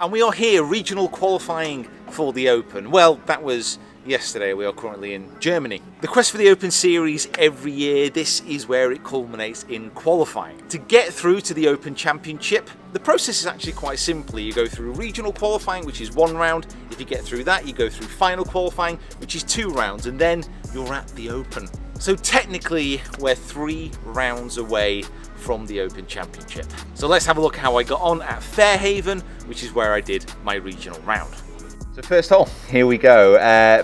And we are here, regional qualifying for the Open. Well, that was yesterday. We are currently in Germany. The quest for the Open Series every year, this is where it culminates in qualifying. To get through to the Open Championship, the process is actually quite simple. You go through regional qualifying, which is 1 round. If you get through that, you go through final qualifying, which is 2 rounds, and then you're at the Open. So technically, we're 3 rounds away from the Open Championship. So let's have a look how I got on at Fairhaven, which is where I did my regional round. So first hole, here we go.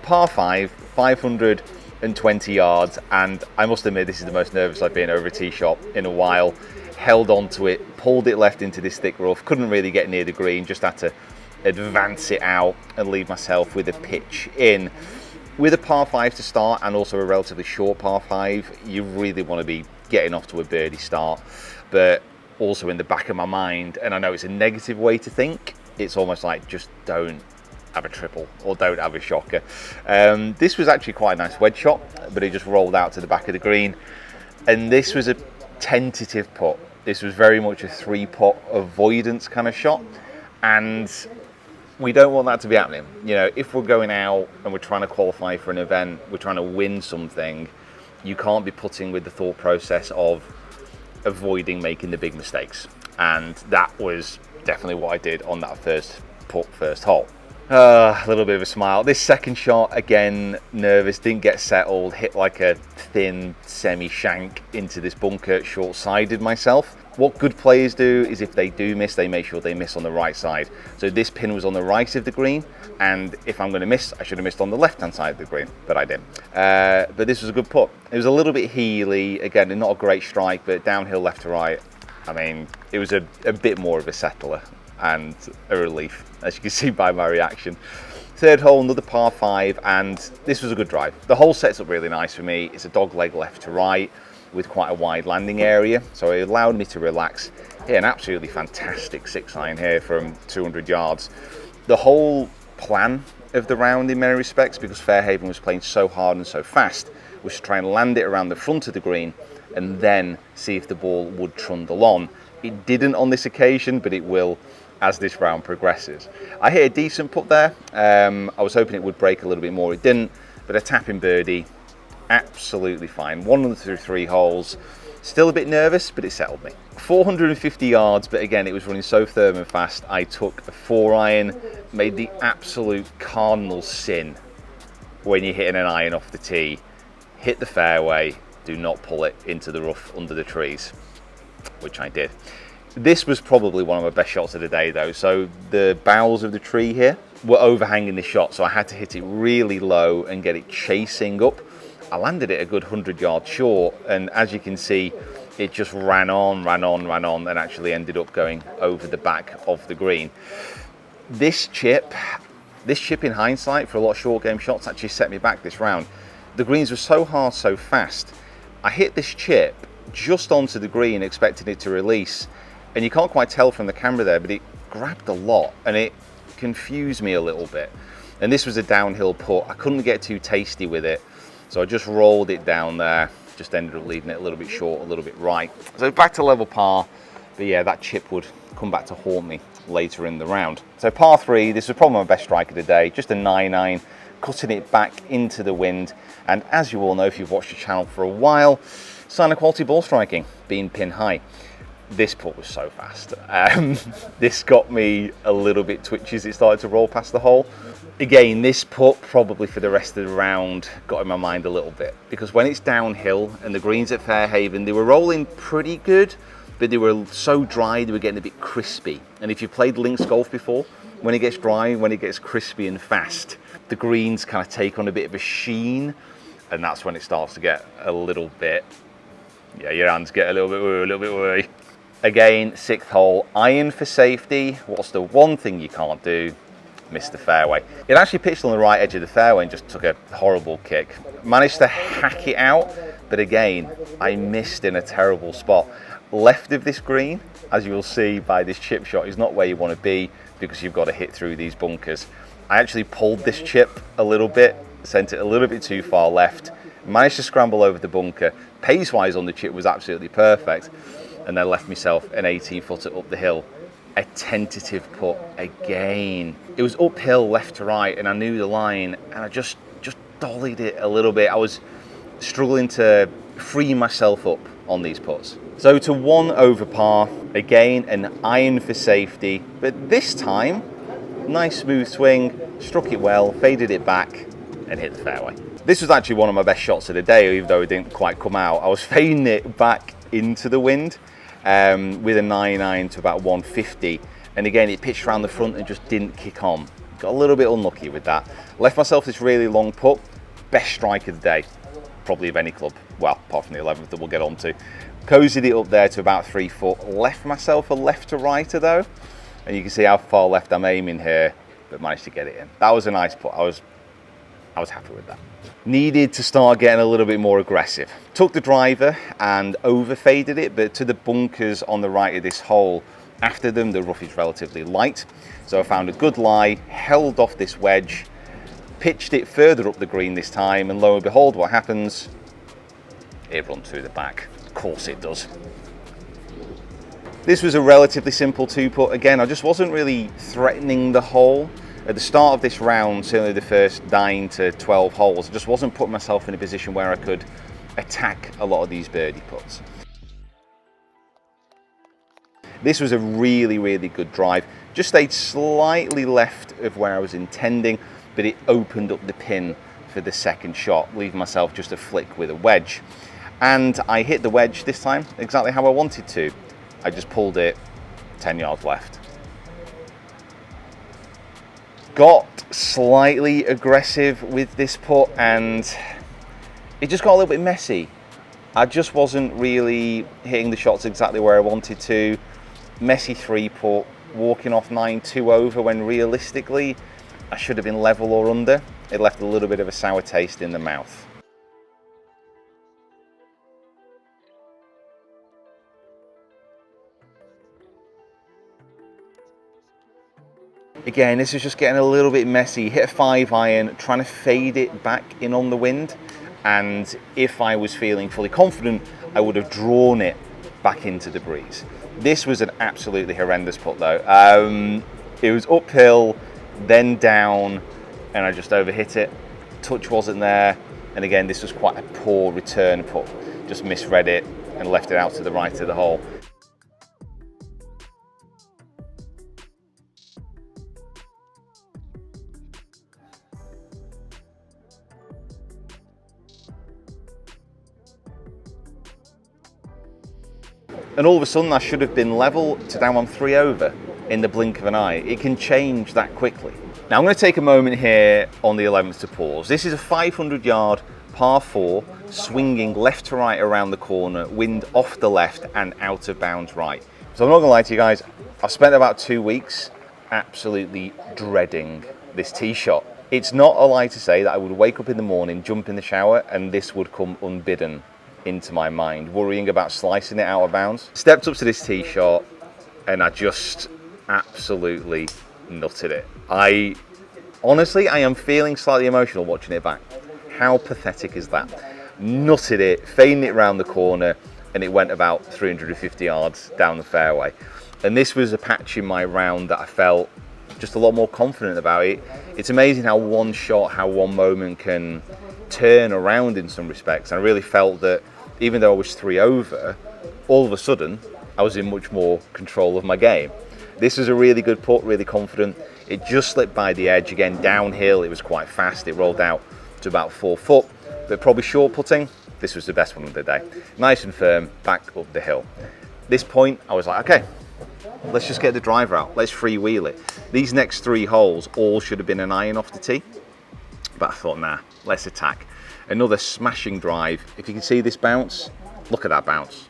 Par 5, 520 yards, and I must admit this is the most nervous I've been over a tee shot in a while. Held onto it, pulled it left into this thick rough, couldn't really get near the green, just had to advance it out and leave myself with a pitch in. With a par 5 to start and also a relatively short par 5, you really want to be getting off to a birdie start, but also in the back of my mind, and I know it's a negative way to think, it's almost like just don't have a triple or don't have a shocker. This was actually quite a nice wedge shot, but it just rolled out to the back of the green, and this was a tentative putt. This was very much a 3-putt avoidance kind of shot, and we don't want that to be happening. You know, if we're going out and we're trying to qualify for an event, we're trying to win something, you can't be putting with the thought process of avoiding making the big mistakes. And that was definitely what I did on that first putt, first hole. A little bit of a smile. This second shot, again, nervous, didn't get settled, hit like a thin semi-shank into this bunker, short-sided myself. What good players do is if they do miss, they make sure they miss on the right side. So this pin was on the right of the green, and if I'm going to miss, I should have missed on the left-hand side of the green, but I didn't. But this was a good putt. It was a little bit heely, again, not a great strike, but downhill left to right. I mean, it was a bit more of a settler and a relief, as you can see by my reaction. Third hole, another par 5, and this was a good drive. The hole sets up really nice for me. It's a dog leg left to right with quite a wide landing area, so it allowed me to relax. Hit an absolutely fantastic 6-iron here from 200 yards. The whole plan of the round in many respects, because Fairhaven was playing so hard and so fast, was to try and land it around the front of the green and then see if the ball would trundle on. It didn't on this occasion, but it will as this round progresses. I hit a decent putt there. I was hoping it would break a little bit more. It didn't, but a tapping birdie, absolutely fine. 1 through 3 holes. Still a bit nervous, but it settled me. 450 yards, but again, it was running so firm and fast. I took a 4-iron, made the absolute cardinal sin when you're hitting an iron off the tee. Hit the fairway, do not pull it into the rough under the trees, which I did. This was probably one of my best shots of the day though. So the boughs of the tree here were overhanging the shot, so I had to hit it really low and get it chasing up. I landed it a good 100 yards short, and as you can see, it just ran on, and actually ended up going over the back of the green. This chip in hindsight for a lot of short game shots actually set me back this round. The greens were so hard, so fast. I hit this chip just onto the green, expecting it to release, and you can't quite tell from the camera there, but it grabbed a lot and it confused me a little bit. And this was a downhill putt. I couldn't get too tasty with it, so I just rolled it down there, just ended up leaving it a little bit short, a little bit right. So back to level par, but yeah, that chip would come back to haunt me later in the round. So par 3, this was probably my best strike of the day, just a 9-iron, cutting it back into the wind. And as you all know, if you've watched the channel for a while, sign of quality ball striking, being pin high. This putt was so fast. This got me a little bit twitchy as it started to roll past the hole. Again, this putt probably for the rest of the round got in my mind a little bit, because when it's downhill and the greens at Fairhaven, they were rolling pretty good, but they were so dry, they were getting a bit crispy. And if you played links golf before, when it gets dry, when it gets crispy and fast, the greens kind of take on a bit of a sheen, and that's when it starts to get a little bit, yeah, your hands get a little bit worry. Again, 6th hole, iron for safety. What's the one thing you can't do? Miss the fairway. It actually pitched on the right edge of the fairway and just took a horrible kick. Managed to hack it out, but again, I missed in a terrible spot. Left of this green, as you will see by this chip shot, is not where you want to be, because you've got to hit through these bunkers. I actually pulled this chip a little bit, sent it a little bit too far left, managed to scramble over the bunker. Pace-wise on the chip was absolutely perfect, and then left myself an 18-footer up the hill a tentative putt again. It was uphill left to right and I knew the line and I just dollied it a little bit. I was struggling to free myself up on these putts. So to 1 over par, again an iron for safety, but this time nice smooth swing, struck it well, faded it back and hit the fairway. This was actually one of my best shots of the day, even though it didn't quite come out. I was fading it back into the wind with a 9-iron to about 150, and again it pitched around the front and just didn't kick on. Got a little bit unlucky with that. Left myself this really long putt, best strike of the day, probably of any club, well, apart from the 11th that we'll get on to. Cozied it up there to about 3 foot, left myself a left to righter though, and you can see how far left I'm aiming here, but managed to get it in. That was a nice putt. I was happy with that. Needed to start getting a little bit more aggressive. Took the driver and over faded it, but to the bunkers on the right of this hole, after them the rough is relatively light. So I found a good lie, held off this wedge, pitched it further up the green this time, and lo and behold, what happens? It runs through the back. Of course it does. This was a relatively simple 2-putt. Again, I just wasn't really threatening the hole. At the start of this round, certainly the first 9 to 12 holes, I just wasn't putting myself in a position where I could attack a lot of these birdie putts. This was a really, really good drive. Just stayed slightly left of where I was intending, but it opened up the pin for the second shot, leaving myself just a flick with a wedge. And I hit the wedge this time exactly how I wanted to. I just pulled it 10 yards left. Got slightly aggressive with this putt and it just got a little bit messy. I just wasn't really hitting the shots exactly where I wanted to. Messy 3-putt, walking off 9-2 over when realistically I should have been level or under. It left a little bit of a sour taste in the mouth. Again, this is just getting a little bit messy. Hit a 5-iron, trying to fade it back in on the wind. And if I was feeling fully confident, I would have drawn it back into the breeze. This was an absolutely horrendous putt though. It was uphill, then down, and I just overhit it. Touch wasn't there. And again, this was quite a poor return putt. Just misread it and left it out to the right of the hole. And all of a sudden I should have been level to down on 3 over in the blink of an eye. It can change that quickly. Now I'm going to take a moment here on the 11th to pause. This is a 500-yard par 4, swinging left to right around the corner, wind off the left and out of bounds right. So I'm not going to lie to you guys, I've spent about 2 weeks absolutely dreading this tee shot. It's not a lie to say that I would wake up in the morning, jump in the shower, and this would come unbidden into my mind, worrying about slicing it out of bounds. Stepped up to this tee shot and I just absolutely nutted it. I am feeling slightly emotional watching it back. How pathetic is that? Nutted it, fading it round the corner, and it went about 350 yards down the fairway. And this was a patch in my round that I felt just a lot more confident about it. It's amazing how one shot, how one moment can turn around in some respects. I really felt that even though I was 3 over, all of a sudden I was in much more control of my game. This was a really good putt, really confident. It just slipped by the edge. Again, downhill, it was quite fast. It rolled out to about 4 foot, but probably short putting, this was the best one of the day. Nice and firm, back up the hill. This point, I was like, okay, let's just get the driver out. Let's freewheel it. These next 3 holes all should have been an iron off the tee, but I thought, nah, let's attack. Another smashing drive. If you can see this bounce, look at that bounce.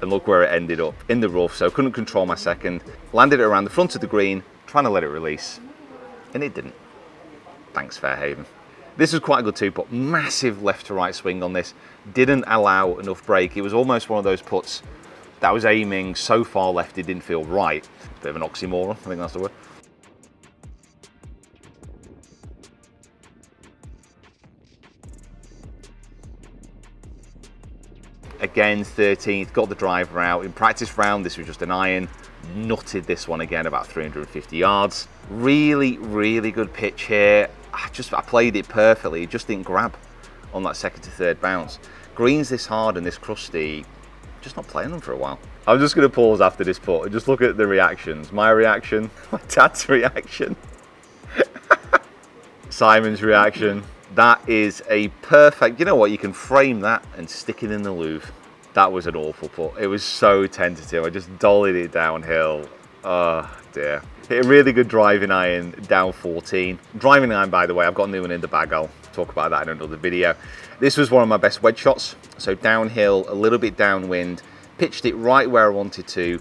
And look where it ended up, in the rough, so couldn't control my second. Landed it around the front of the green, trying to let it release, and it didn't. Thanks, Fairhaven. This was quite a good 2-putt. Massive left to right swing on this. Didn't allow enough break. It was almost one of those putts that I was aiming so far left it didn't feel right. Bit of an oxymoron, I think that's the word. Again, 13th, got the driver out. In practice round, this was just an iron. nutted this one again about 350 yards. Really, really good pitch here. I played it perfectly, it just didn't grab on that second to third bounce. Greens this hard and this crusty, just not playing them for a while. I'm just going to pause after this putt and just look at the reactions. My reaction, my dad's reaction, Simon's reaction. That is a perfect, you know what, you can frame that and stick it in the Louvre. That was an awful putt. It was so tentative. I just dollied it downhill. Oh dear. Hit a really good driving iron down 14. Driving iron, by the way, I've got a new one in the bag. I'll talk about that in another video. This was one of my best wedge shots. So downhill, a little bit downwind, pitched it right where I wanted to.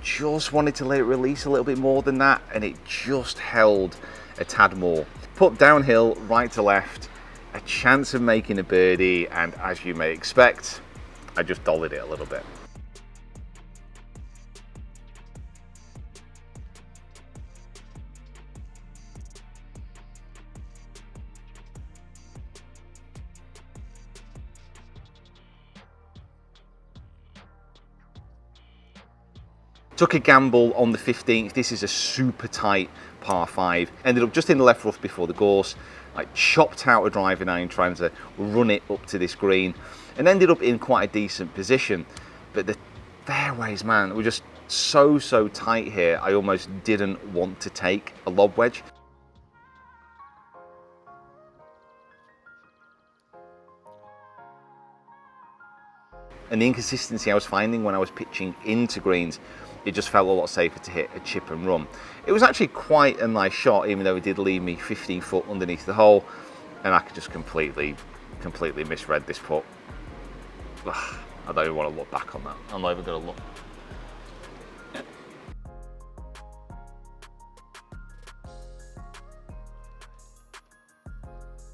Just wanted to let it release a little bit more than that, and it just held a tad more. Put downhill, right to left, a chance of making a birdie, and as you may expect, I just dollied it a little bit. Took a gamble on the 15th. This is a super tight par 5. Ended up just in the left rough before the gorse. I chopped out a driving iron trying to run it up to this green and ended up in quite a decent position. But the fairways, man, were just so tight here. I almost didn't want to take a lob wedge. And the inconsistency I was finding when I was pitching into greens, it just felt a lot safer to hit a chip and run. It was actually quite a nice shot, even though it did leave me 15 foot underneath the hole, and I could just completely misread this putt. Ugh, I don't even want to look back on that. I'm not even going to look.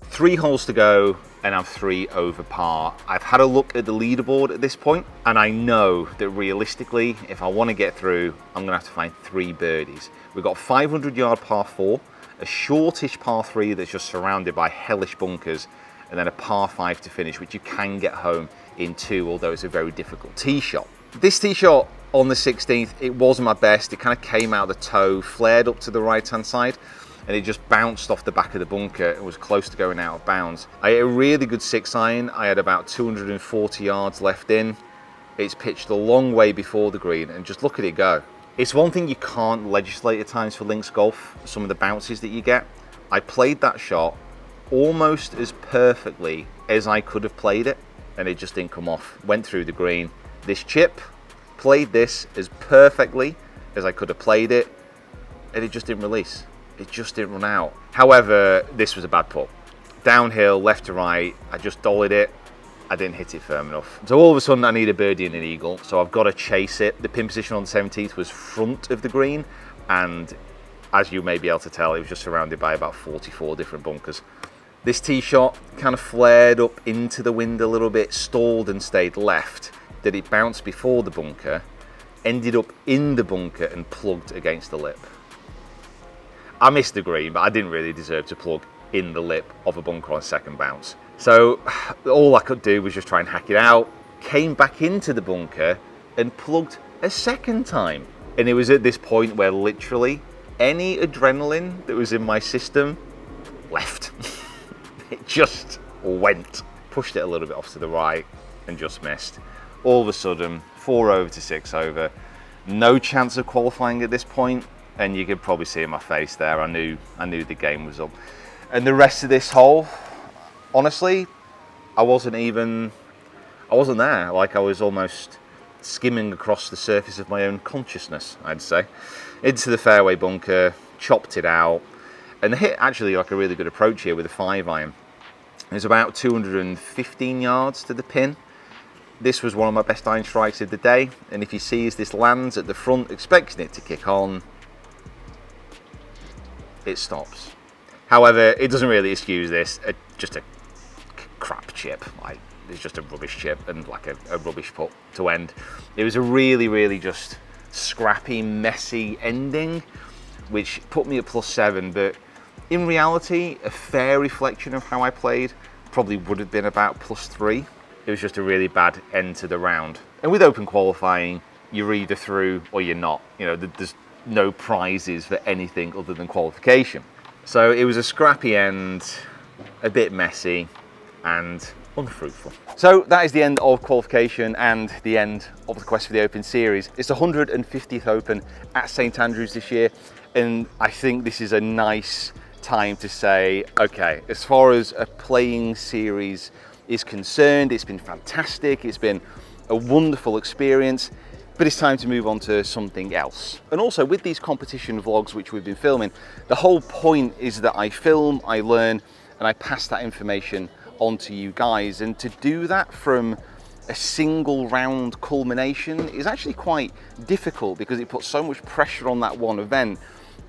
3 holes to go and I'm 3 over par. I've had a look at the leaderboard at this point, and I know that realistically, if I want to get through, I'm gonna have to find 3 birdies. We've got 500 yard par 4, a shortish par 3 that's just surrounded by hellish bunkers, and then a par 5 to finish, which you can get home in 2, although it's a very difficult tee shot. This tee shot on the 16th, it wasn't my best. It kind of came out of the toe, flared up to the right hand side, and it just bounced off the back of the bunker. It was close to going out of bounds. I hit a really good 6 iron. I had about 240 yards left in. It's pitched a long way before the green, and just look at it go. It's one thing you can't legislate at times for links golf, some of the bounces that you get. I played that shot almost as perfectly as I could have played it, and it just didn't come off. Went through the green. This chip, played this as perfectly as I could have played it, and it just didn't release. It just didn't run out. However, this was a bad putt. Downhill, left to right, I just dollied it. I didn't hit it firm enough. So all of a sudden I need a birdie and an eagle, so I've got to chase it. The pin position on the 17th was front of the green, and as you may be able to tell, it was just surrounded by about 44 different bunkers. This tee shot kind of flared up into the wind a little bit, stalled and stayed left. That it bounced before the bunker, ended up in the bunker and plugged against the lip. I missed the green, but I didn't really deserve to plug in the lip of a bunker on second bounce. So all I could do was just try and hack it out, came back into the bunker and plugged a second time. And it was at this point where literally any adrenaline that was in my system left. It just went. Pushed it a little bit off to the right and just missed. All of a sudden, 4 over to 6 over. No chance of qualifying at this point. And you could probably see in my face there, I knew the game was up. And the rest of this hole, honestly, I wasn't there. Like, I was almost skimming across the surface of my own consciousness, I'd say. Into the fairway bunker, chopped it out, and hit actually like a really good approach here with a 5 iron. There's about 215 yards to the pin. This was one of my best iron strikes of the day, and if you see as this lands at the front, expecting it to kick on, it stops. However, it doesn't really excuse this. Just a crap chip. Like, it's just a rubbish chip and like a rubbish putt to end. It was a really just scrappy, messy ending, which put me at +7. But in reality, a fair reflection of how I played probably would have been about +3. It was just a really bad end to the round. And with open qualifying, you're either through or you're not. You know, there's no prizes for anything other than qualification. So it was a scrappy end, a bit messy and unfruitful. So that is the end of qualification and the end of the Quest for the Open series. It's the 150th Open at St Andrews this year, and I think this is a nice time to say, okay, as far as a playing series is concerned, it's been fantastic, it's been a wonderful experience, but it's time to move on to something else. And also with these competition vlogs which we've been filming, the whole point is that I film, I learn, and I pass that information on to you guys. And to do that from a single round culmination is actually quite difficult because it puts so much pressure on that one event.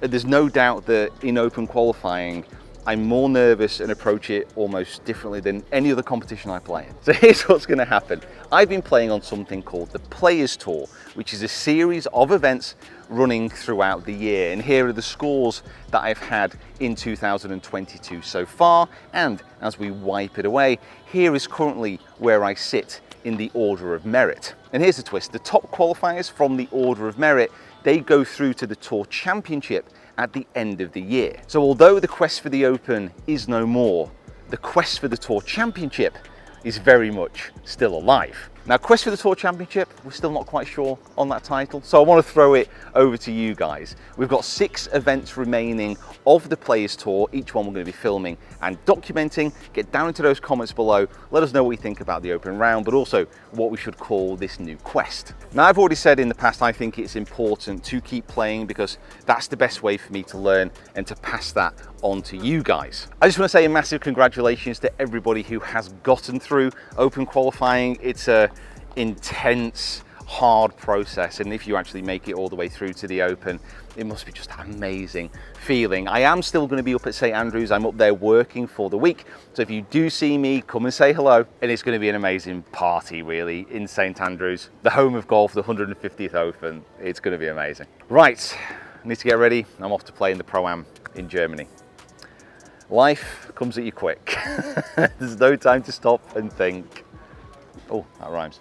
There's no doubt that in open qualifying, I'm more nervous and approach it almost differently than any other competition I play in. So here's what's going to happen. I've been playing on something called the Players Tour, which is a series of events running throughout the year. And here are the scores that I've had in 2022 so far. And as we wipe it away, here is currently where I sit in the order of merit. And here's the twist. The top qualifiers from the order of merit, they go through to the Tour Championship at the end of the year. So although the Quest for the Open is no more, the Quest for the Tour Championship is very much still alive. Now, Quest for the Tour Championship, we're still not quite sure on that title, so I want to throw it over to you guys. We've got 6 events remaining of the Players Tour, each one we're going to be filming and documenting. Get down into those comments below, let us know what you think about the open round, but also what we should call this new quest. Now, I've already said in the past, I think it's important to keep playing because that's the best way for me to learn and to pass that on to you guys. I just want to say a massive congratulations to everybody who has gotten through open qualifying. It's a intense, hard process, and if you actually make it all the way through to the Open, it must be just an amazing feeling. I am still going to be up at St Andrews. I'm up there working for the week, so if you do see me, come and say hello, and it's going to be an amazing party really in St Andrews, the home of golf, the 150th Open. It's going to be amazing. Right, I need to get ready. I'm off to play in the Pro-Am in Germany. Life comes at you quick. There's no time to stop and think. Oh, that rhymes.